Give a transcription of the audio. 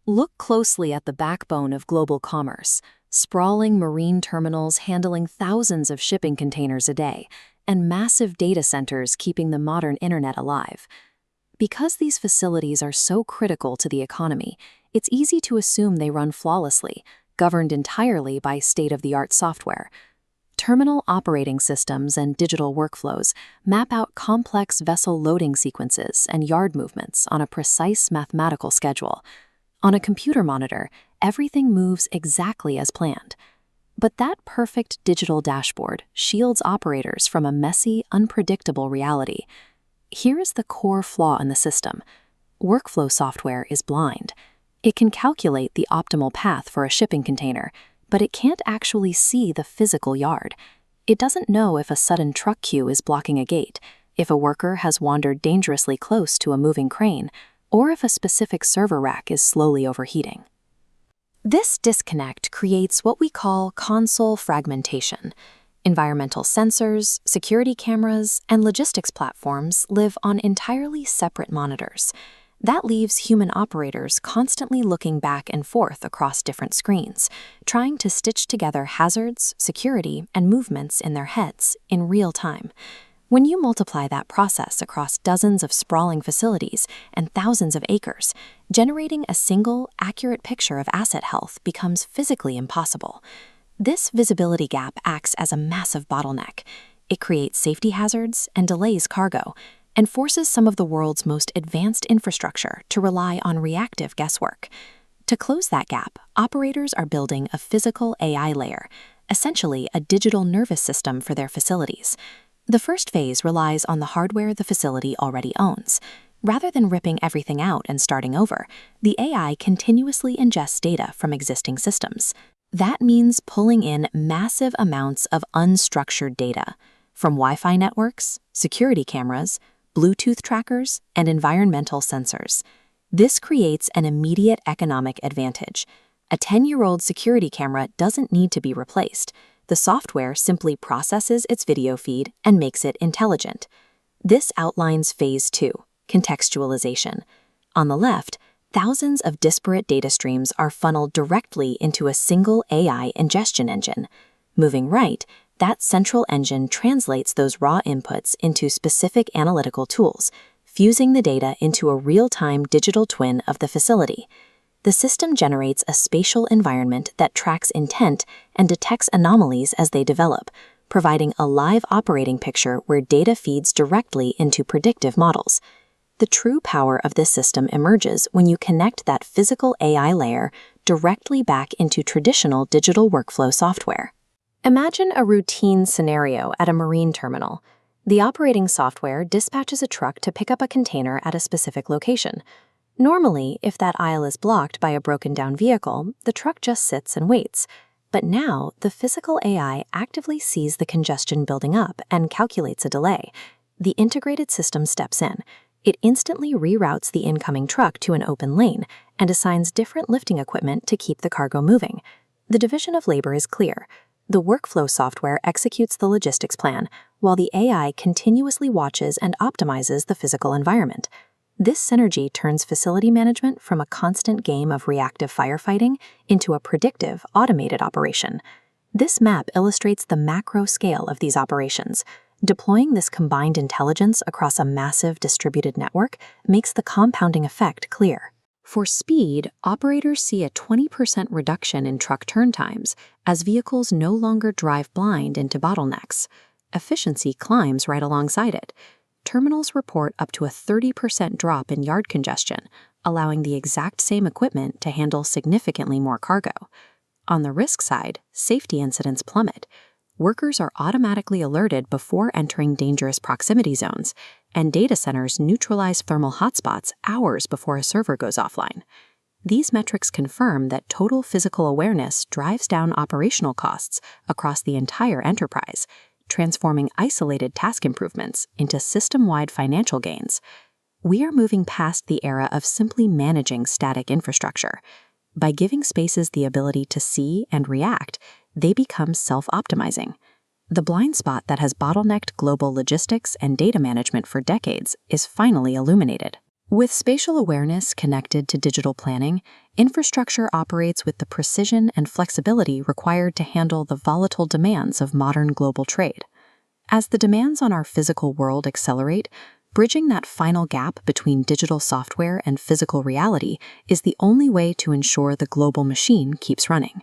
Look closely at the backbone of global commerce, sprawling marine terminals handling thousands of shipping containers a day, and massive data centers keeping the modern internet alive. Because these facilities are so critical to the economy, it's easy to assume they run flawlessly, governed entirely by state-of-the-art software. Terminal operating systems and digital workflows map out complex vessel loading sequences and yard movements on a precise mathematical schedule. On a computer monitor, everything moves exactly as planned. But that perfect digital dashboard shields operators from a messy, unpredictable reality. Here is the core flaw in the system. Workflow software is blind. It can calculate the optimal path for a shipping container, but it can't actually see the physical yard. It doesn't know if a sudden truck queue is blocking a gate, if a worker has wandered dangerously close to a moving crane, or if a specific server rack is slowly overheating. This disconnect creates what we call console fragmentation. Environmental sensors, security cameras, and logistics platforms live on entirely separate monitors. That leaves human operators constantly looking back and forth across different screens, trying to stitch together hazards, security, and movements in their heads in real time. When you multiply that process across dozens of sprawling facilities and thousands of acres, generating a single, accurate picture of asset health becomes physically impossible. This visibility gap acts as a massive bottleneck. It creates safety hazards and delays cargo, and forces some of the world's most advanced infrastructure to rely on reactive guesswork. To close that gap, operators are building a physical AI layer, essentially a digital nervous system for their facilities. The first phase relies on the hardware the facility already owns. Rather than ripping everything out and starting over, the AI continuously ingests data from existing systems. That means pulling in massive amounts of unstructured data, from Wi-Fi networks, security cameras, Bluetooth trackers, and environmental sensors. This creates an immediate economic advantage. A 10-year-old security camera doesn't need to be replaced. The software simply processes its video feed and makes it intelligent. This outlines Phase 2, contextualization. On the left, thousands of disparate data streams are funneled directly into a single AI ingestion engine. Moving right, that central engine translates those raw inputs into specific analytical tools, fusing the data into a real-time digital twin of the facility. The system generates a spatial environment that tracks intent and detects anomalies as they develop, providing a live operating picture where data feeds directly into predictive models. The true power of this system emerges when you connect that physical AI layer directly back into traditional digital workflow software. Imagine a routine scenario at a marine terminal. The operating software dispatches a truck to pick up a container at a specific location. Normally, if that aisle is blocked by a broken-down vehicle, the truck just sits and waits. But now, the physical AI actively sees the congestion building up and calculates a delay. The integrated system steps in. It instantly reroutes the incoming truck to an open lane and assigns different lifting equipment to keep the cargo moving. The division of labor is clear. The workflow software executes the logistics plan, while the AI continuously watches and optimizes the physical environment. This synergy turns facility management from a constant game of reactive firefighting into a predictive, automated operation. This map illustrates the macro scale of these operations. Deploying this combined intelligence across a massive distributed network makes the compounding effect clear. For speed, operators see a 20% reduction in truck turn times as vehicles no longer drive blind into bottlenecks. Efficiency climbs right alongside it. Terminals report up to a 30% drop in yard congestion, allowing the exact same equipment to handle significantly more cargo. On the risk side, safety incidents plummet. Workers are automatically alerted before entering dangerous proximity zones, and data centers neutralize thermal hotspots hours before a server goes offline. These metrics confirm that total physical awareness drives down operational costs across the entire enterprise, transforming isolated task improvements into system-wide financial gains. We are moving past the era of simply managing static infrastructure. By giving spaces the ability to see and react, they become self-optimizing. The blind spot that has bottlenecked global logistics and data management for decades is finally illuminated. With spatial awareness connected to digital planning, infrastructure operates with the precision and flexibility required to handle the volatile demands of modern global trade. As the demands on our physical world accelerate, bridging that final gap between digital software and physical reality is the only way to ensure the global machine keeps running.